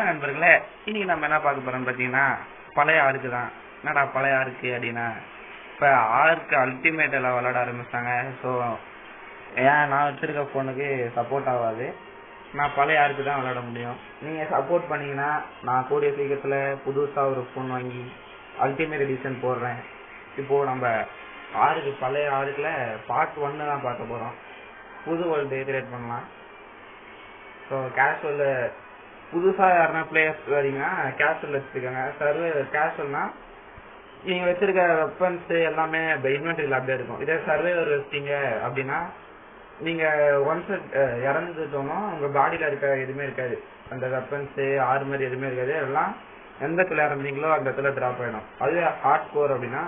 நண்பர்களே, இன்னைக்கு நம்ம என்ன பார்க்க போறோம்னு பார்த்தீங்கன்னா பழைய ஆர்க்கு தான். என்னடா பழைய ஆர்க்கு அப்படின்னா, இப்போ ஆர்க்கு அல்டிமேட் எல்லாம் விளையாட ஆரம்பிச்சிட்டாங்க. ஸோ ஏன் நான் வச்சிருக்க ஃபோனுக்கு சப்போர்ட் ஆகாது, நான் பழைய ஆர்க்கு தான் விளையாட முடியும். நீங்கள் சப்போர்ட் பண்ணீங்கன்னா நான் கூடிய சீக்கிரத்தில் புதுசாக ஒரு ஃபோன் வாங்கி அல்டிமேட் எடிஷன் போடுறேன். இப்போது நம்ம ஆர்க்கு பழைய ஆர்க்கில் பார்ட் 1 தான் பார்க்க போகிறோம். புது வேர்ல்டு கிரியேட் பண்ணலாம். ஸோ கேஷுவலில் புதுசாக யாருன்னா பிளேயர்ஸ் வரீங்கன்னா கேஷுவல் வச்சுருக்காங்க. கேஷுவல்னா நீங்கள் வச்சுருக்க வெப்பன்ஸு எல்லாமே இன்வென்ட்ரியில் அப்படியே இருக்கும். இதே சர்வேவர் வச்சிங்க அப்படின்னா நீங்கள் ஒன்ஸ் இறந்துட்டோன்னா உங்கள் பாடியில் இருக்க எதுவுமே இருக்காது. அந்த வெப்பன்ஸு ஆர்மர் எதுவுமே இருக்காது. எல்லாம் எந்த இடத்துல இறந்தீங்களோ அந்த இடத்துல ட்ராப் ஆகிடும். அதுவே ஹார்ட் கோர் அப்படின்னா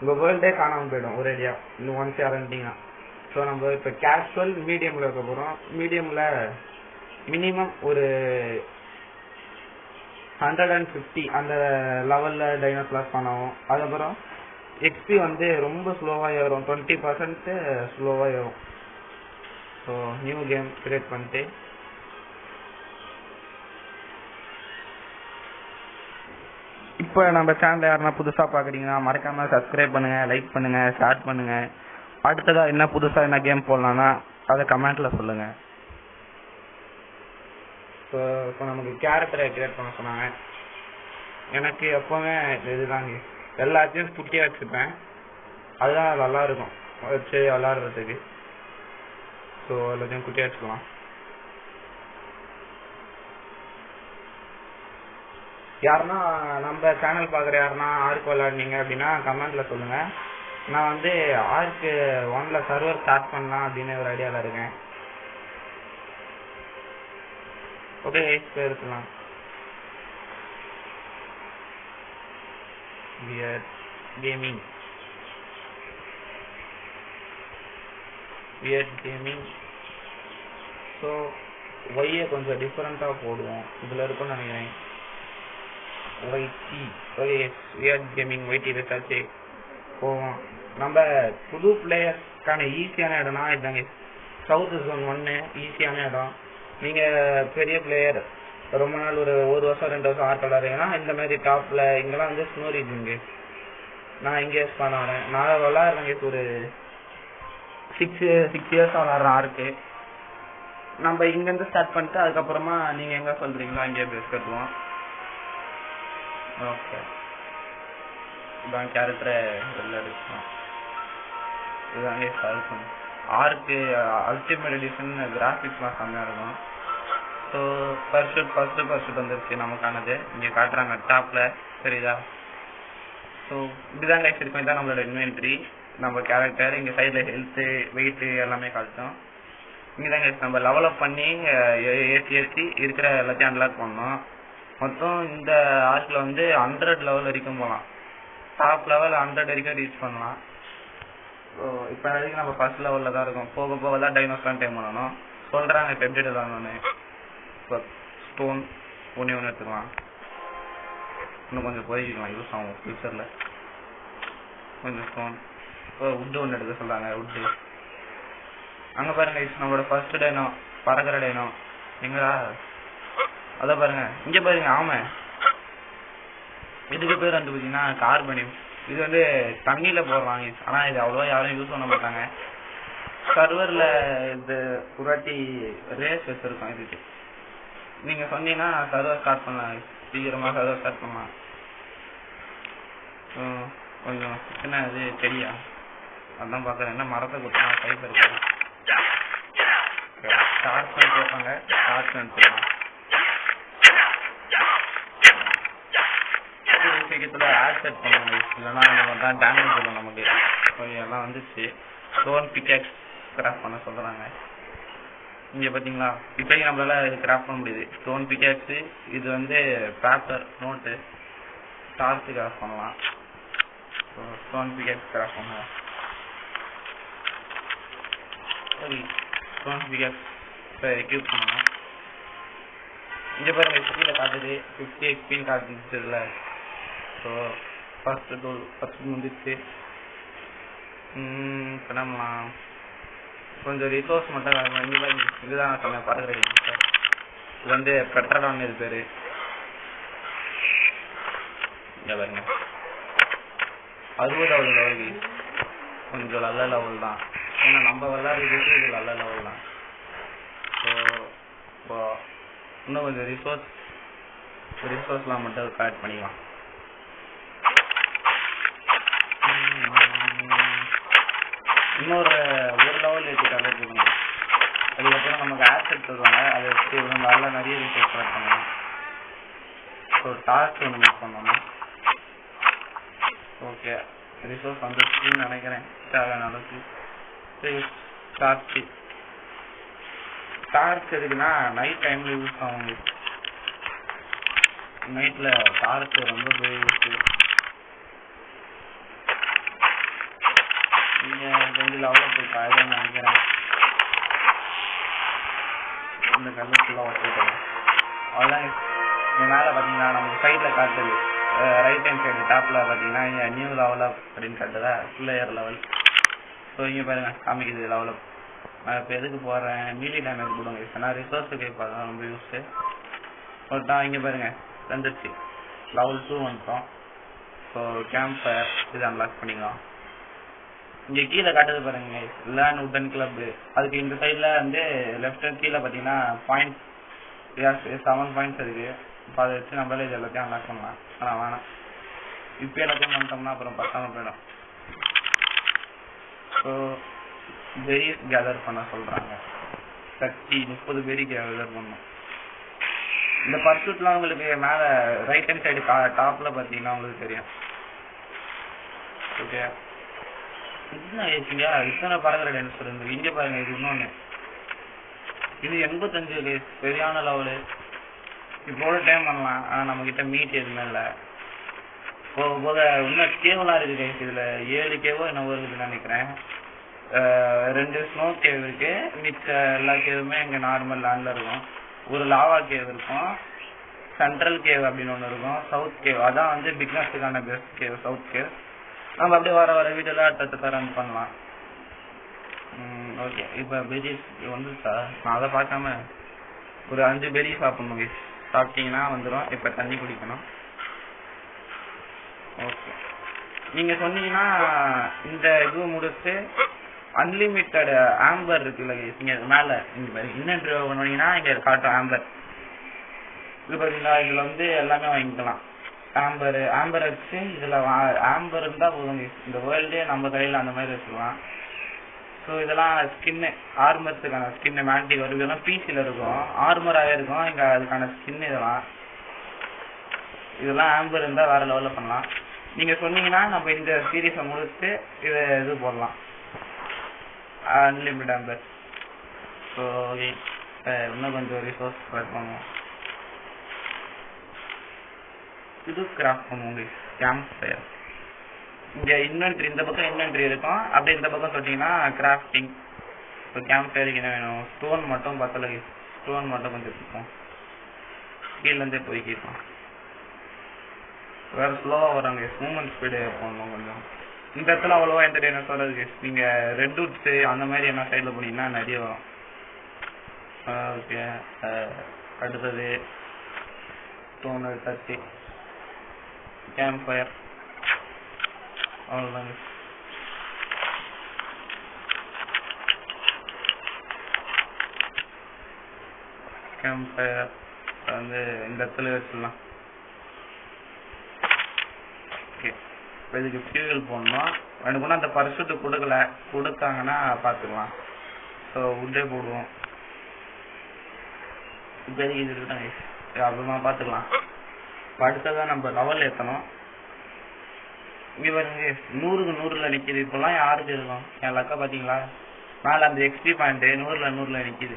உங்கள் வேர்ல்டே காணாமல் போயிடும் ஒரு ஐடியா இன்னும் ஒன்ஸ் இறந்துட்டீங்கன்னா. ஸோ நம்ம இப்போ கேஷுவல் மீடியமில் இருக்க போகிறோம். மீடியமில் மினிமம் ஒரு 150 அந்த லெவலில் டைனோஸ்லாஸ் பண்ணவும். அதுக்கப்புறம் எக்ஸ்பி வந்து ரொம்ப ஸ்லோவாக ஏறும், 20% ஸ்லோவாக ஏறும். ஸோ நியூ கேம் கிரியேட் பண்ணிட்டு இப்போ நம்ம சேனல் யாருன்னா புதுசாக பார்க்குறீங்கன்னா மறக்காமல் சப்ஸ்கிரைப் பண்ணுங்கள், லைக் பண்ணுங்கள், ஷேர் பண்ணுங்கள். அடுத்ததாக என்ன புதுசாக என்ன கேம் போடலான்னா அதை கமெண்ட்டில் சொல்லுங்கள். ஸோ இப்போ நமக்கு கேரக்டரை கிரியேட் பண்ண சொன்னாங்க. எனக்கு எப்போவுமே இதுதாங்க, எல்லாத்தையும் குட்டியாக வச்சுப்பேன். அதுதான் நல்லா இருக்கும் வச்சு விளாடுறதுக்கு. ஸோ எல்லாத்தையும் குட்டியாக வச்சுக்கலாம். யாருன்னா நம்ம சேனல் பார்க்குற யாருன்னா ஆர்க்கு விளாடுனீங்க அப்படின்னா கமெண்ட்டில் சொல்லுங்கள். நான் வந்து ஆர்க்கு 1ல் சர்வர் ஸ்டார்ட் பண்ணலாம் அப்படின்னு ஒரு ஐடியாவில் இருக்கேன். ஓகே இப்போ இருக்கலாம். கேமிங் ஸோ ஒய்யை கொஞ்சம் டிஃப்ரெண்ட்டாக போடுவோம். இதில் இருக்குன்னு நினைக்கிறேன். YT okay weird gaming YT வச்சாச்சு போவோம். நம்ம புது பிளேயர்ஸ்க்கான ஈஸியான இடம்னா இதாங்க சவுத் ஜோன் 1 ஈஸியான இடம். நீங்கள் பெரிய பிளேயர் ரொம்ப நாள் ஒரு வருஷம் 2 வருஷம் ஆர்க் விளாட்றீங்கன்னா இந்த மாதிரி டாப்பில் இங்கெல்லாம் வந்து ஸ்னோ ரீஜிங்க நான் இங்கே பண்ண வரேன். நான் விளாட்றேங்க ஒரு 6 இயர்ஸாக விளாட்றேன் ஆர்க்கு. நம்ம இங்கேருந்து ஸ்டார்ட் பண்ணிட்டு அதுக்கப்புறமா நீங்கள் எங்கே சொல்கிறீங்களோ அங்கேயே பேஸ் கட்டுவோம். ஓகே இதான் கேரக்டரை வெளில எடுக்கணும். இதுதாங்க ஸ்டார்ட் பண்ணும். ஆர்க்கு அல்டிமேட் எடிஷன் கிராஃபிக்ஸ்லாம் செம்மையாக இருக்கும். ஸோ ஃபர்ஸ்ட் வந்துருச்சு நமக்கானது. இங்கே காட்டுறாங்க டாப்பில் தெரியுதா. ஸோ இப்படிதான் கைஸ் இருக்கும். இதுதான் நம்மளோட இன்வென்ட்ரி, நம்ம கேரக்டர். இங்கே சைடில் ஹெல்த்து வெயிட்டு எல்லாமே காட்டும். இங்கே தான் கைஸ் நம்ம லெவலப் பண்ணி ஏற்றி இருக்கிற எல்லாத்தையும் அன்லாக் பண்ணோம். மொத்தம் இந்த ஆர்க்கில் வந்து 100 லெவல் வரைக்கும் போகலாம். டாப் லெவல் 100 வரைக்கும் ரீச் பண்ணலாம். ஸோ இப்போ வரைக்கும் நம்ம ஃபர்ஸ்ட் லெவலில் தான் இருக்கும். போக போக தான் டைனோஸ்லாம் டைம் பண்ணணும் சொல்கிறாங்க. இப்போ எப்படி எடுக்கலாம்னு இப்போ ஸ்டோன் ஒன்று எடுத்துக்கலாம். இன்னும் கொஞ்சம் பொறிக்கலாம், யூஸ் ஆகும் ஃபியூச்சரில். கொஞ்சம் ஸ்டோன் இப்போ உட்டு ஒன்று எடுக்க சொல்கிறாங்க. உட்டு அங்கே பாருங்க நம்மளோட ஃபர்ஸ்ட் டைனோ பறக்கிற டைனோ எங்கடா அதை பாருங்க. இங்கே பாருங்க. ஆமாம் இதுக்கு பேர் வந்து பார்த்தீங்கன்னா கார்பனியம். இது வந்து தண்ணியில் போடுறாங்க. ஆனால் இது அவ்வளோவா யாரும் யூஸ் பண்ண மாட்டாங்க. சர்வரில் இது ஒரு வாட்டி ரேஸ் வச்சுருக்கோம் இதுக்கு. நீங்கள் சொன்னீங்கன்னா சர்வர் ஸ்டார்ட் பண்ணலாம், சீக்கிரமாக சர்வர் ஸ்டார்ட் பண்ணலாம். கொஞ்சம் சின்ன இது செடியா அதான் பார்க்குறேன். என்ன மரத்தை கொடுத்தா பைப் இருக்காது. ஸ்டார்ட் பண்ணி கேட்பாங்க, ஸ்டார்ட் பண்ணிக்கலாம். சீக்கிரத்தில் ஆட் செட் பண்ணுவாங்க, இல்லைன்னா நம்ம தான் டேமேஜ் வரும் நமக்கு. கொஞ்சம் எல்லாம் வந்துச்சு. ஸ்டோன் பிக்கேக்ஸ் கிராஃப்ட் பண்ண சொல்கிறாங்க. இங்கே பார்த்தீங்களா இப்போதைக்கு நம்மளால இது கிராஃப்ட் பண்ண முடியுது. ஸ்டோன் பிக்கேக்ஸு இது வந்து பேப்பர் நோட்டு டார்ச்சு கிராஃப்ட் பண்ணலாம். ஸோ ஸ்டோன் பிக்கேக்ஸ் கிராஃப்ட் பண்ணலாம். சரி ஸ்டோன் பிக்கேக்ஸ் இப்போ எக்யூப் பண்ணலாம். இங்கே பாருங்கள் எக்ஸ்பியில் காட்டுது 50 எக்ஸ்பின்னு காட்டுச்சுல. ஸோ ஃபஸ்ட்டு முடிச்சு பண்ணலாம். கொஞ்சம் ரிசோர்ஸ் மட்டும் இதுதான் நான் சொன்னேன். பறக்கிற இது வந்து பெட்ரோலான்னு இது பேர். இங்கே பாருங்க 60வது லெவல் கொஞ்சம் நல்ல லெவல் தான். ஏன்னா நம்ம விளையாடுறதுக்கு இது நல்ல லெவல் தான். ஸோ இப்போ இன்னும் கொஞ்சம் ரிசோர்ஸ்லாம் மட்டும் கலெக்ட் பண்ணிக்கலாம். இன்னொரு லெவல் ஏற்றிட்டாலே போதுங்க. அதுக்கப்புறம் நமக்கு ஆசெட் தருவாங்க, அதை வச்சு நல்லா நிறைய ரிசோர்ஸ் கலெக்ட் பண்ணலாம். ஸோ டாஸ்க் ஒன்று மேக் பண்ணணும். ஓகே ரிசோர்ஸ் வந்துருச்சுன்னு நினைக்கிறேன். தேவையான அளவுக்கு டார்ச் எதுக்குன்னா நைட் டைம்ல யூஸ் ஆகும். நைட்ல டார்ச் ரொம்ப யூஸ். நீங்க கொஞ்சம் லெவலில் போய் பாருன்னு நினைக்கிறேன். இந்த கல்லு ஃபுல்லாக வச்சுருக்கோம். அவ்வளோதான். இங்கே மேலே பார்த்தீங்கன்னா நமக்கு சைடில் காட்டுது, ரைட் ஹேண்ட் சைடு டாப்பில் பார்த்தீங்கன்னா இங்கே நியூ லெவலப் அப்படின்னு காட்டுதா, பிளேயர் லெவல். ஸோ இங்கே பாருங்க காமிக்குது லெவலப். நான் இப்போ எதுக்கு போடுறேன், மீலி டேமேஜ் போடுங்க. ஏன்னா ரிசோர்ஸுக்கு இப்போ ரொம்ப யூஸு. ஒருத்தான் இங்கே பாருங்க வந்துருச்சு, லெவல் 2 வந்துட்டோம். ஸோ கேம்ப் ஃபயர் இது அன்லாக் பண்ணிக்கலாம். இங்கே கீழே காட்டுது பாருங்க லேண்ட் உட்டன் கிளப். அதுக்கு இந்த சைடில் வந்து லெஃப்ட் கீழே பார்த்தீங்கன்னா பாயிண்ட் 7 பாயிண்ட்ஸ் இருக்கு. இப்போ அதை வச்சு நம்மளால இது எல்லாத்தையும் அன்லாக் பண்ணலாம். ஆனால் வேணாம், இப்போ எல்லாத்தையும் பண்ணிட்டோம்னா அப்புறம் பத்தாம போயிடும். ஸோ பெரிஸ் கேதர் பண்ண சொல்கிறாங்க. 30 பெரி கேதர் பண்ணணும். இந்த பர்சூட்லாம் உங்களுக்கு மேலே ரைட் ஹேண்ட் சைடு டாப்பில் பார்த்தீங்கன்னா உங்களுக்கு தெரியும். ஓகே இத்தனை பறக்கிற டான்ஸ் இருக்கு. இங்க பாருங்க இது இன்னொன்னு, இது 85 சரியான லெவலு. இப்போ டைம் பண்ணலாம். ஆனா நம்ம கிட்ட மீட் எதுவுமே இல்லை. போக போக இன்னும் கேவெல்லாம் இருக்கு கைஸ். இதுல 7 கேவோ என்ன இருக்குதுன்னு நினைக்கிறேன். 2 ஸ்னோ கேவ் இருக்கு. மிச்ச எல்லா கேவுமே இங்க நார்மல் லேண்ட்ல இருக்கும். ஒரு லாவா கேவ் இருக்கும், சென்ட்ரல் கேவ் அப்படின்னு ஒன்று இருக்கும், சவுத் கேவ். அதான் வந்து பிக்னஸ்டுக்கான பெஸ்ட் கேவ் சவுத் கேவ். நம்ம அப்படியே வர வீடியோல அடுத்த ரன் பண்ணலாம். ஓகே இப்போ பெரிஸ் வந்துச்சா, நான் அதை பார்க்காம ஒரு 5 பெரி சாப்பிடணும். சாப்பிட்டீங்கன்னா வந்துடும். இப்போ தண்ணி குடிக்கணும். ஓகே நீங்கள் சொன்னீங்கன்னா இந்த இது முடிச்சு அன்லிமிட்டட் ஆம்பர் இருக்குல்ல இங்கே மேலே இன்னென்ட்ரி பண்ணீங்கன்னா இங்கே காட்டும் ஆம்பர். இது பார்த்தீங்களா, இதில் வந்து எல்லாமே வாங்கிக்கலாம். ஆம்பர் வச்சு இதில் ஆம்பர் இருந்தால் போதும். இந்த வேர்ல்டே நம்ம கையில் அந்த மாதிரி வச்சுக்கலாம். ஸோ இதெல்லாம் ஸ்கின்னு, ஆர்மர்ஸுக்கான ஸ்கின்னு மேண்டிக் வரும். இதெல்லாம் பிசியில் இருக்கும், ஆர்மராகவே இருக்கும். இங்கே அதுக்கான ஸ்கின்னு இதெல்லாம் ஆம்பர் இருந்தால் வேறு லெவலில் பண்ணலாம். நீங்கள் சொன்னீங்கன்னா நம்ம இந்த சீரீஸை முடிச்சு இது போடலாம், அன்லிமிட்டட் ஆம்பர். ஸோ ஓகே இன்னும் கொஞ்சம் ரிசோர்ஸ் கலெக்ட் பண்ணுவோம். இது கிராஃப்ட் பண்ணுவோங்க. கேம்ப் ஃபயர் இங்கே இன்வென்ட்ரி, இந்த பக்கம் இன்வென்ட்ரி இருக்கும். அப்படியே இந்த பக்கம் சொன்னீங்கன்னா கிராஃப்டிங். இப்போ கேம்ப் ஃபயருக்கு என்ன வேணும், ஸ்டோன் மட்டும் பத்தல. ஸ்டோன் மட்டும் கொஞ்சம் இருக்கும், கீழேருந்தே போய்க்கிருக்கோம். வேறு ஸ்லோவாக வராங்க. மூவ்மெண்ட் ஸ்பீடு போடணும் கொஞ்சம். இந்த இடத்துல அவ்வளோவா என்டர்டெயினர் சொல்கிறது. நீங்கள் ரெட் வுட்ஸு அந்த மாதிரி என்ன சைடில் போனீங்கன்னா நிறைய வரும். ஓகே அடுத்தது ஸ்டோன் எடுத்தாச்சு. கேம்ப் ஃபயர் அவ்வளோதாங்க. கேம்ப் ஃபயர் வந்து இந்த இடத்துல வச்சிடலாம். ஓகே இப்போ இதுக்கு ஃபியூல் போடணும். எனக்கு ஒன்றும் அந்த பர்சூட்டு கொடுக்காங்கன்னா பார்த்துக்கலாம். ஸோ உட்டே போடுவோம். இப்போ எதுக்கு இது இருக்குதாங்க, அப்புறமா பார்த்துக்கலாம். இப்போ அடுத்ததான் நம்ம லெவல் ஏற்றணும். இங்கே பாருங்க 100க்கு 100ல் நிற்கிது. இப்போல்லாம் யாருக்கு இருக்கும் என் லக்கா பார்த்தீங்களா, மேலே அந்த எக்ஸ்பி பாயிண்ட்டு 100ல் நிற்கிது.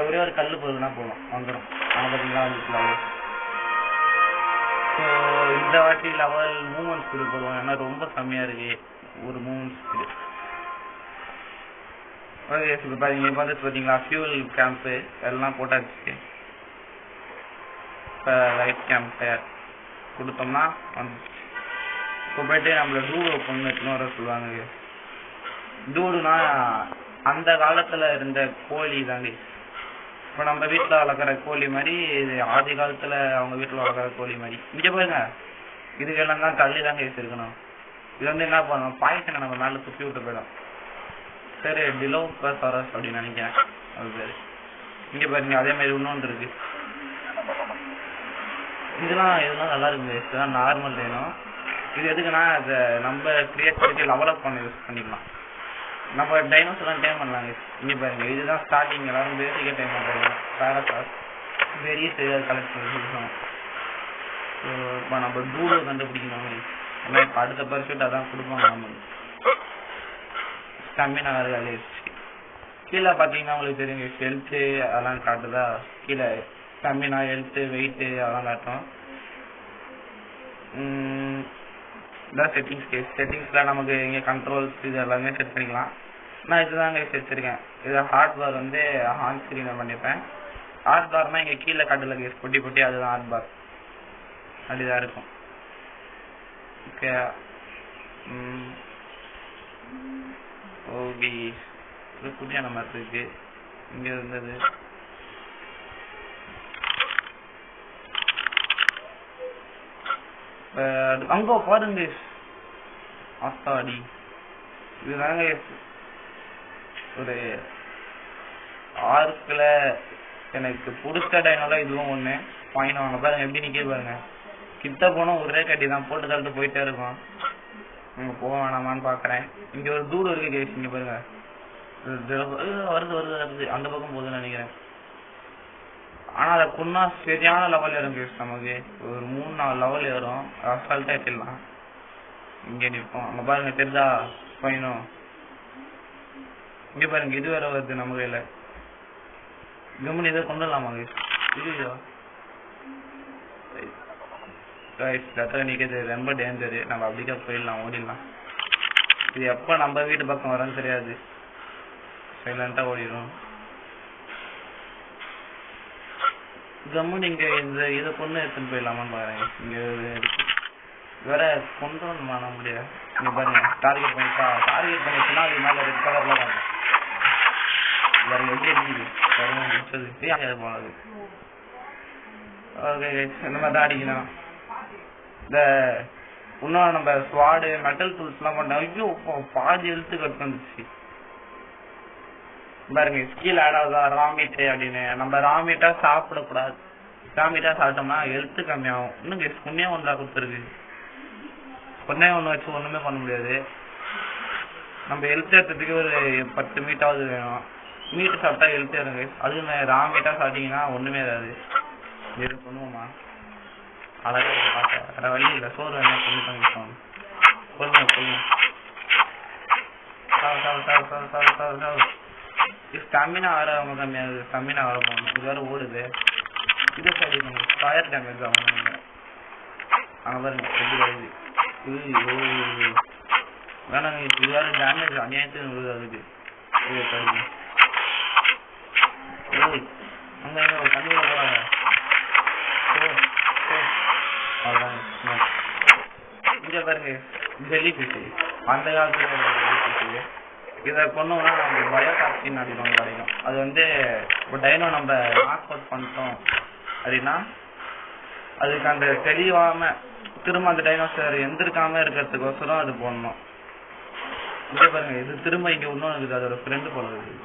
ஒரே ஒரு கல் போதுன்னா போதும் வந்துடும். ஆனால் பார்த்தீங்களா வந்துச்சு லெவல். ஸோ இந்த வாட்டி லெவல் மூவ்மெண்ட் ஸ்பீடு போடுவோம். ஏன்னா ரொம்ப கம்மியாக இருக்கு ஒரு மூவ்மெண்ட் ஸ்பீடு. ஓகே இப்போ பார்த்தீங்க பார்த்தீங்களா ஃபியூல் கேம்ப்பு எல்லாம் போட்டாச்சு. இப்போ லைட் கேம்ப் ஃபயர் கொடுத்தோம்னா வந்துச்சு. இப்போ போயிட்டு நம்மள டூடு பொண்ணு எடுத்துன்னு வர சொல்லுவாங்க. டூடுனா அந்த காலத்தில் இருந்த கோழி தாண்டி. இப்போ நம்ம வீட்டில் வளர்க்குற கோழி மாதிரி இது ஆதி காலத்தில் அவங்க வீட்டில் வளர்க்குற கோழி மாதிரி. இங்கே பாருங்க இதுக்கெல்லாம் தான் தள்ளி தாங்க இருக்கணும். இது வந்து என்ன பண்ணும், பாய்சனை நம்ம மேல துப்பி விட்டு போயிடும். சரி டிலோபசாரஸ் அப்படின்னு நினைக்கிறேன் அது பேரு. இங்க பாருங்க அதே மாதிரி இன்னொன்று இருக்கு. இதெல்லாம் நல்லா இருக்கு. இதுதான் நார்மல் வேணும். இது எதுக்குன்னா அதை நம்ம கிரியேட் பண்ணி லெவலப் பண்ண யூஸ் பண்ணிக்கலாம். நம்ம டைனோஸ் எல்லாம் டைம் பண்ணலாங்க. இங்க பாருங்க இதுதான் ஸ்டார்டிங். எல்லாரும் பேசிக்கா டைம் பண்றாங்க. பேராசாஸ் பெரிய சைடாக கலெக்ட் பண்ணி சொல்லிட்டோம். இப்போ நம்ம டூடோ கண்டுபிடிக்கணும். ஏன்னா இப்போ அடுத்த பர்ஃபெக்ட் அதான் கொடுப்பாங்க நமக்கு. ஸ்டமினா வேறு கீழே பார்த்தீங்கன்னா உங்களுக்கு தெரியுங்க ஹெல்த்து அதெல்லாம் காட்டுதா. கீழே ஸ்டமினா ஹெல்த்து வெயிட்டு அதெல்லாம் காட்டும். இதான் செட்டிங்ஸில் நமக்கு இங்கே கண்ட்ரோல்ஸ் இது எல்லாமே செட் பண்ணிக்கலாம். நான் இதுதாங்க வச்சுருக்கேன். இது ஹார்ட் பார் வந்து ஆன் ஸ்க்ரீனில் பண்ணிப்பேன். ஹார்ட் பார்னா இங்கே கீழே காட்டுல பொட்டி பொட்டி அதுதான் ஹார்ட் பார். அப்படிதான் இருக்கும். ஓகே ஓபி இது புதிய மாதிரி இருக்கு. இங்க இருந்தது அங்க பாருங்க ஆத்தாடி. இதுதாங்க ஒரு ஆர்க்ல எனக்கு பிடிச்ச டைனோல இதுவும் ஒண்ணு பாயிண்ட் வாங்க. பாருங்க எப்படி நிக்க பாருங்க. கிட்ட போனா ஒரே கட்டி தான் போட்டு தள்ளிட்டு போயிட்டே இருக்கும். அங்க போக வேணாமான்னு பாக்குறேன். இங்க ஒரு தூடு இருக்கு கேஸ். இங்க பாருங்க வருது வருது வருது அந்த பக்கம் போகுதுன்னு நினைக்கிறேன். ஆனா அதை குன்னா சரியான லெவல் ஏறும் கேஸ். நமக்கு ஒரு 3-4 லெவல் ஏறும். அசால்ட்டா ஏற்றிடலாம். இங்க நிற்போம். அங்க பாருங்க தெரிஞ்சா பயணம். இங்க பாருங்க இது வேற வருது நம்ம கையில. கம்மன் இதை கொண்டு வரலாமா கேஸ்? இல்லையோ நிக்கிறது ரொம்ப டேஞ்சரு. நம்ம அப்படிக்கா போயிடலாம், ஓடிடலாம். இது எப்ப நம்ம வீட்டு பக்கம் வரன்னு தெரியாது. சைலண்டா ஓடிடும். கம்மன் இங்க இந்த இதை கொண்டு எடுத்துன்னு போயிடலாமான்னு பாருங்க. இங்க வேற கொண்டு பண்ண முடியாது. இங்க பாருங்க டார்கெட் பண்ணிச்சுன்னா அது மேல ரெட் கலர்ல வாங்க. வேற எப்படி இருக்குது போனது. ஓகே இந்த மாதிரி தான் அடிக்கணும். இந்த இன்னும் நம்ம ஸ்வாடு மெட்டல் டூல்ஸ் எல்லாம் பண்ண ஐயோ பாதி எழுத்து கட் வந்துச்சு பாருங்க. ஸ்கில் ஆட் ஆகுதா ராமீட்டு அப்படின்னு. நம்ம ராமீட்டா சாப்பிடக்கூடாது. ராமீட்டா சாப்பிட்டோம்னா எழுத்து கம்மியாகும். இன்னும் புண்ணியா ஒன்றா கொடுத்துருக்கு. ஒன்னே ஒன்று வச்சு ஒண்ணுமே பண்ண முடியாது. நம்ம எழுத்து ஏற்றதுக்கு ஒரு 10 மீட்டாவது வேணும். மீட்டு சாப்பிட்டா எழுத்து ஏறுங்க. அது ராமீட்டா சாப்பிட்டீங்கன்னா ஒண்ணுமே ஏறாது. எது பண்ணுவோமா அழகா பார்க்க வேற வழி இல்லை. சோறு வேணா சொல்லி பண்ணிப்போம். சொல்லுங்க ஸ்டாமினா வர அவங்க கம்மியாகுது. ஸ்டாமினா வர போகணும். இது வேற ஓடுது. இது சரி ஃபயர் டேமேஜ் ஆகணும். அங்கே பாருங்க எப்படி வருது. வேணாங்க இது வேற டேமேஜ் அநியாயத்து விழுது. அதுக்கு அங்க ஒரு தண்ணியில போறாங்க. இங்க பாருங்க ஜெல்லி ஃபிஷ். அந்த காலத்துல இதை கொண்டோம்னா நம்ம பயோடாக்சின் அப்படின்னு ஒன்று கிடைக்கும். அது வந்து இப்போ டைனோ நம்ம நாக் அவுட் பண்ணிட்டோம் அப்படின்னா அதுக்கு அந்த தெளிவாம திரும்ப அந்த டைனோசர் எந்திருக்காம இருக்கிறதுக்கோசரம் அது போடணும். இங்க பாருங்க இது திரும்ப இங்க இன்னொன்று இருக்குது. அதோட ஃப்ரெண்டு போல இருக்குது.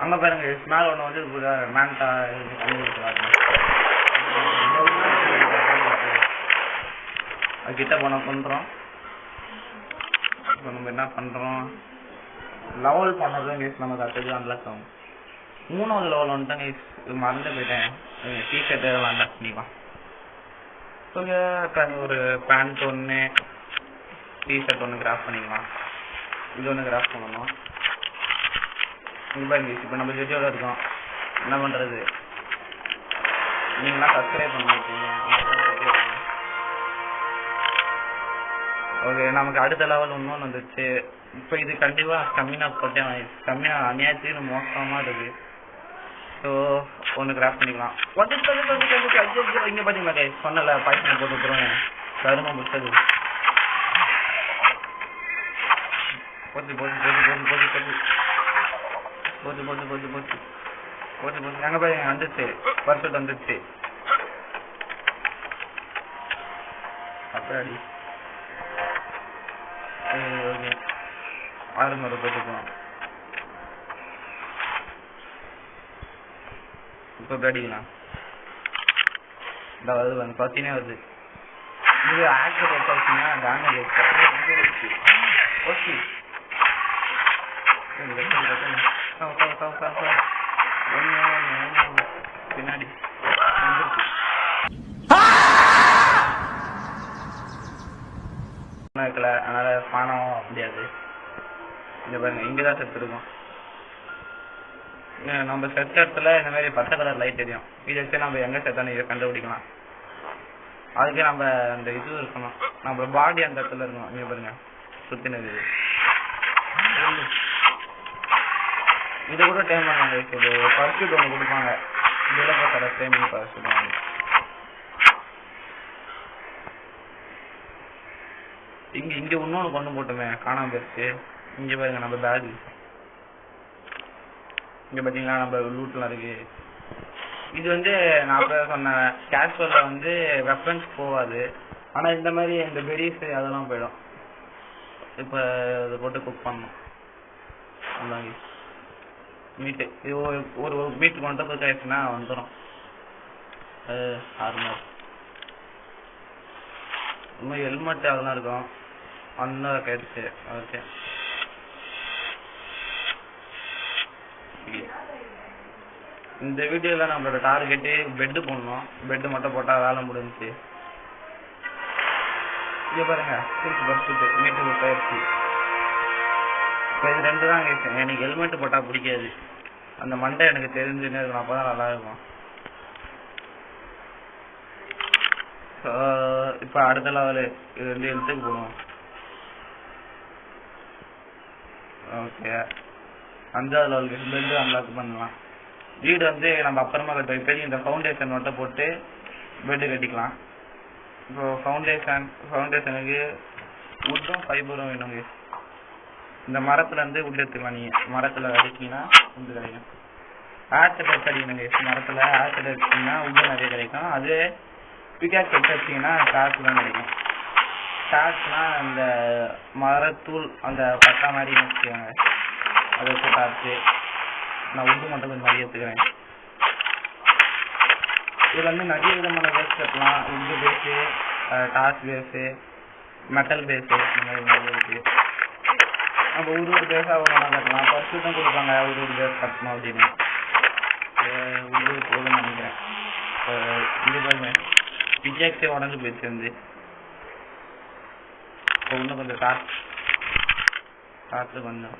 அங்க பாருங்க ஸ்மெல் ஒன்று வந்து மேண்டா அது கிட்ட போன பண்றோம். இப்போ நம்ம என்ன பண்றோம், லெவல் பண்ணுறோம் கேஸ். நமக்கு அடுத்தது அன்லாக் ஆகும். 3வது லெவல் வந்துட்டாங்க கேஸ். மறந்து போயிட்டேன். டிஷர்ட் எல்லாம் அன்லாக் பண்ணிக்கலாம். ஓகே இப்போ ஒரு பேண்ட் ஒன்று டிஷர்ட் ஒன்று கிராஃப்ட் பண்ணிக்கலாம். இது ஒன்று கிராஃப்ட் பண்ணணும். இங்கே பாருங்க இப்போ நம்ம வீடியோவில் இருக்கோம். என்ன பண்ணுறது, நீங்களாம் சப்ஸ்கிரைப் பண்ண மாட்டீங்க. ஓகே நமக்கு அடுத்த லெவல் இன்னொன்று வந்துச்சு. இப்போ இது கண்டிப்பாக ஸ்டமினா போட்டே ஸ்டமினா அநியாயத்துக்கு மோசமாக இருக்குது. ஸோ ஒன்று கிராஃப்ட் பண்ணிக்கலாம். இங்கே பார்த்தீங்களா கை சொன்னல பாய்ச்சல் போட்டு விட்டுருவேன். கருமா பிடிச்சது போச்சு போச்சு போச்சு போச்சு போச்சு போச்சு போச்சு போச்சு போச்சு போச்சு போச்சு போச்சு. எங்கே போய் வந்துச்சு பர்ஃபெக்ட் வந்துடுச்சு. அடி. ஓகே, ஆறுமுறை போட்டுக்குவோம். இப்போ அடிக்கலாம். இந்த வருது வந்து பத்தினே வருது. இது ஆக்டர் வச்சாச்சுன்னா டேமேஜ் ஓகே. பின்னாடி இருக்கல, அதனால பானம் முடியாது. இங்க பாருங்க, இங்கதான் செத்து இருக்கும். நம்ம செத்த இடத்துல இந்த மாதிரி பச்சை கலர் லைட் தெரியும். இதை வச்சு நம்ம எங்க செத்தானு இதை கண்டுபிடிக்கலாம். அதுக்கு நம்ம அந்த இது இருக்கணும், நம்ம பாடி அந்த இடத்துல இருக்கணும். இங்க பாருங்க சுத்தினது. இது கூட டைம் பண்ணாங்க. பர்சூட் ஒன்று கொடுப்பாங்க, இதில் பார்க்குற டைமிங் பர்சூட் வாங்க. இங்க இங்க இன்னொன்று கொண்டு போட்டோமே, காணாம போயிடுச்சு. இங்க பாருங்க நம்ம பேக், இங்க பாத்தீங்களா நம்ம லூட்லாம் இருக்கு. இது வந்து நான் அப்ப சொன்ன கேஷுவல்ல வந்து வெப்பன்ஸ் போகாது, ஆனா இந்த மாதிரி இந்த பெரிஸ் அதெல்லாம் போயிடும். இப்ப இதை போட்டு குக் பண்ணணும். மீட்டு இது ஒரு மீட்டு கொண்டு குக் ஆயிடுச்சுன்னா வந்துடும். ஹெல்மெட் அதெல்லாம் இருக்கும். அந்த கேட்டுச்சு. ஓகே, இந்த வீடியோல நம்மளோட டார்கெட்டு பெட்டு போடணும். பெட்டு மட்டும் போட்டா வேலை முடிஞ்சிச்சு. இங்க பாருங்க, மீட்டு பயிற்சி. இப்போ இது ரெண்டு தான் கேட்கும். எனக்கு ஹெல்மெட் போட்டா பிடிக்காது, அந்த மண்டை எனக்கு தெரிஞ்சுன்னு இருக்கணும், அப்பதான் நல்லா இருக்கும். இப்ப அடுத்த லெவலு இது வந்து எழுத்துக்கு போடுவோம். ஓகே, 5வது லெவலுக்கு பெட்டு அன்லாக் பண்ணலாம். வீடு வந்து நம்ம அப்புறமா கட்டுவோம். இப்போதைக்கு இந்த ஃபவுண்டேஷன் மட்டும் போட்டு பெட்டு கட்டிக்கலாம். இப்போ ஃபவுண்டேஷனுக்கு உட்டும் ஃபைபரும் வேணுங்க. இந்த மரத்துல இருந்து உட் எடுத்துக்கலாம். நீங்க மரத்துல அடிச்சீங்கன்னா உண்டு கிடைக்கும். ஆசிட் வச்சு அடிக்கணுங்க. மரத்துல ஆசிட் அடிச்சிங்கன்னா உட்டு நிறைய கிடைக்கும். அது பிகாக்ஸ் வச்சு அடிச்சிங்கன்னா காசு தான் கிடைக்கும். காசுனா அந்த மரத்தூள் அந்த பட்டா மாதிரி வச்சுக்கோங்க, அதை வச்சு காசு. நான் உட்டு மட்டும் கொஞ்சம் நிறைய எடுத்துக்கிறேன். இதுல வந்து நிறைய விதமான பேஸ் கட்டலாம். உட்டு பேஸு, டாஸ் பேஸு, மெட்டல் பேஸு, இந்த மாதிரி நிறைய இருக்கு. நம்ம ஒரு பேஸா ஒன்றா கட்டலாம். ஃபர்ஸ்ட் தான் கொடுப்பாங்க ஒரு பேஸ் கட்டணும் அப்படின்னு. உட்டு போதும்னு நினைக்கிறேன். இது பாருங்க, பிஜாக்ஸே உடஞ்சு போயிடுச்சு வந்து. இப்போ இன்னும் கொஞ்சம் காற்று கொஞ்சம்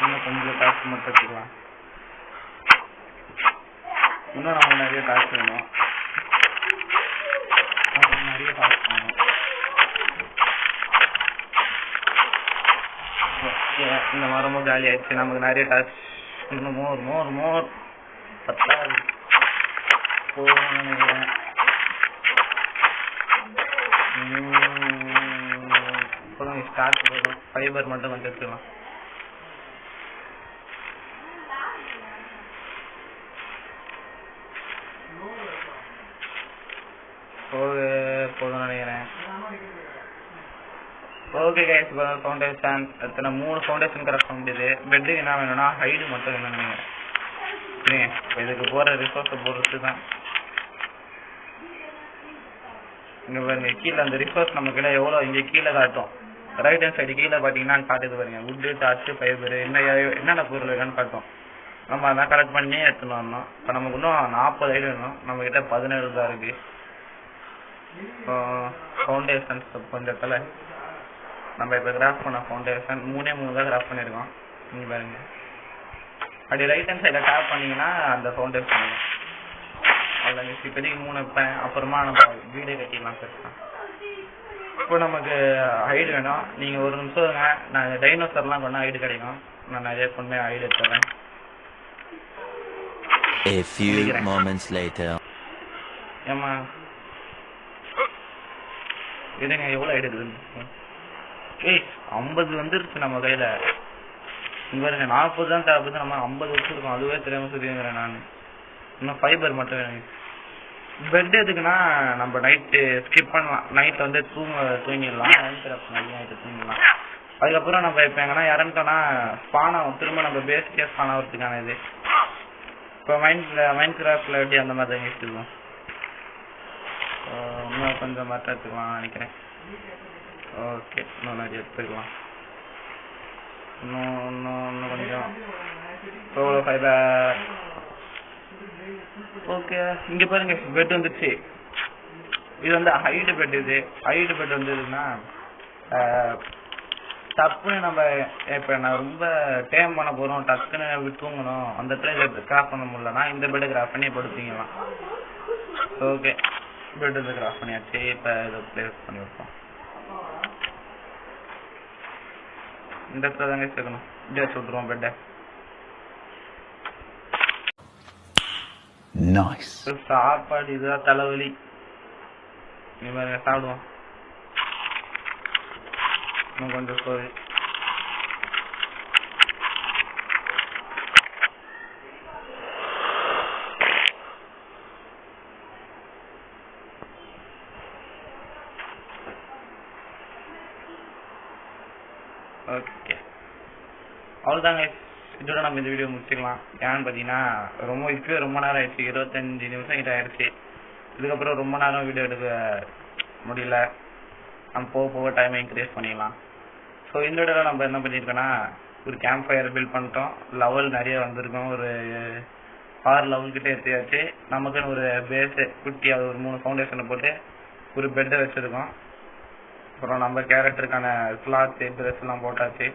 இன்னும் கொஞ்சம் டாஸ்க் மட்டும் வச்சுக்கலாம். இன்னும் நம்ம நிறைய டாஸ்க் வேணும். நிறைய டாஸ்க் வேணும். இந்த மரமும் காலி ஆயிடுச்சு. நமக்கு நிறைய டாஸ்க் இன்னும் மோர் பத்தாது போகணும்னு நினைக்கிறேன். இப்போதான் ஸ்டார்ட் போதும். ஃபைபர் மட்டும் கொஞ்சம் எடுத்துக்கலாம். போதும் நினைக்கிறேன். ஓகே கைஸ், இப்போ ஃபவுண்டேஷன் எத்தனை 3 ஃபவுண்டேஷன் கரெக்ட் பண்ண முடியுது. பெட்டுக்கு என்ன வேணும்னா ஹைடு மட்டும் என்ன நினைக்கிறேன். சரிங்க, இப்போ இதுக்கு போகிற ரிசோர்ஸை போடுறது தான். இங்கே பாருங்க, கீழே அந்த ரிசோர்ஸ் நமக்கு எவ்வளோ இங்கே கீழே காட்டும். ரைட் ஹேண்ட் சைடு கீழே பார்த்தீங்கன்னா காட்டுது பாருங்க, உட்டு, டார்ச்சு, ஃபைபர் என்னென்ன பொருள் இருக்கான்னு காட்டும். நம்ம அதான் கலெக்ட் பண்ணி எடுத்துன்னு வரணும். இப்போ நமக்கு இன்னும் 40 ஐடு வேணும். நம்மக்கிட்ட 17 தான் இருக்கு. இப்போ ஃபவுண்டேஷன்ஸ் கொஞ்சத்தில் நம்ம இப்போ கிராஃப் பண்ண ஃபவுண்டேஷன் 3 தான் கிராஃப் பண்ணியிருக்கோம். இங்கே பாருங்க, அப்படி ரைட் ஹேண்ட் சைடில் டேப் பண்ணிங்கன்னா அந்த ஃபவுண்டேஷன் அதில் இப்போதைக்கு 3 வைப்பேன். அப்புறமா நம்ம வீடே கட்டிடலாம் சார். இப்போ நமக்கு ஹைடு வேணும். நீங்கள் ஒரு நிமிஷம் இருங்க, நான் டைனோசர்லாம் கொண்டா ஹைடு கிடைக்கும். நான் நிறைய கொண்டு ஹைடு எடுத்துறேன். A few moments later. ஏமா இதுங்க எவ்வளோ ஹைடு இருக்குது? 50 வந்துருச்சு நம்ம கையில். இங்கே பாருங்க, 40 தான் தேவைப்படுது. நம்ம 50 வச்சுருக்கோம். அதுவே தெரியாமல் சொல்லியிருக்கிறேன் நான். இன்னும் ஃபைபர் மட்டும் வேணும். பெட் எதுக்குன்னா நம்ம நைட்டு ஸ்கிப் பண்ணலாம், நைட் வந்து தூங்கிடலாம், நைட்டு தூங்கிடலாம். அதுக்கப்புறம் நம்ம இப்போ எங்கன்னா இறந்துட்டோம்னா ஸ்பானம் திரும்ப நம்ம பேஸ்க்கே ஸ்பான் ஆகிறதுக்கான இது. இப்போ மைண்ட் கிராஃப்டில் எப்படி அந்த மாதிரி தான் இருக்கும். இன்னும் கொஞ்சம் மாற்றம் எடுத்துக்கலாம் நினைக்கிறேன். ஓகே, இன்னும் நிறைய எடுத்துக்கலாம். இன்னும் கொஞ்சம் சோலோ ஃபைபர். ஓகே, இங்க பாருங்க பெட் வந்துச்சு. இது வந்து ஹைட் பெட். இது ஹைட் பெட் வந்ததுன்னா டக்குன்னு நம்ம இப்போ நான் ரொம்ப டைம் பண்ண போகிறோம், டக்குன்னு தூங்கணும், அந்த இடத்துல இதை கிராஃப்ட் பண்ண முடியலன்னா இந்த பெட்டை கிராஃப்ட் பண்ணி படுத்தீங்கலாம். ஓகே, பெட் வந்து கிராஃப்ட் பண்ணியாச்சு. இப்போ இதை ப்ளேஸ் பண்ணி வைப்போம். இந்த இடத்துல தாங்க சேர்க்கணும். இப்படியே வச்சு விட்ருவோம் பெட்டை. சாப்பாடு இதுதான் தலைவலி. நீ பாருங்க சாப்பிடுவோம். இன்னும் கொஞ்சம் சோறு. ஓகே, அவ்வளோதாங்க. இதோட நம்ம இந்த வீடியோ முடிச்சுக்கலாம். ஏன்னு பார்த்தீங்கன்னா ரொம்ப நேரம் ஆயிடுச்சு. 25 நிமிஷம் கிட்ட ஆயிடுச்சு. இதுக்கப்புறம் ரொம்ப நேரம் வீடியோ எடுக்க முடியல. நம்ம போக டைமை இன்க்ரீஸ் பண்ணிடலாம். ஸோ இந்த வீடியோவில் நம்ம என்ன பண்ணியிருக்கோன்னா ஒரு கேம்ப் ஃபயர் பில்ட் பண்ணிட்டோம். லெவல் நிறைய வந்திருக்கோம். ஒரு 6 லெவல் கிட்டே எடுத்தாச்சு. நமக்குன்னு ஒரு பேஸு குட்டி, அது ஒரு 3 ஃபவுண்டேஷனை போட்டு ஒரு பெட்டை வச்சுருக்கோம். அப்புறம் நம்ம கேரக்டருக்கான ஸ்லாட் ட்ரெஸ் எல்லாம் போட்டாச்சு.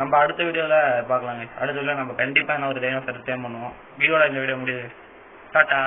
நம்ம அடுத்த வீடியோவில் பார்க்கலாங்க. அடுத்த வீடியோ நம்ம கண்டிப்பாக என்ன ஒரு டைனோசர் டைம் பண்ணுவோம். வீடியோவில் இந்த வீடியோ முடியுது. டாட்டா.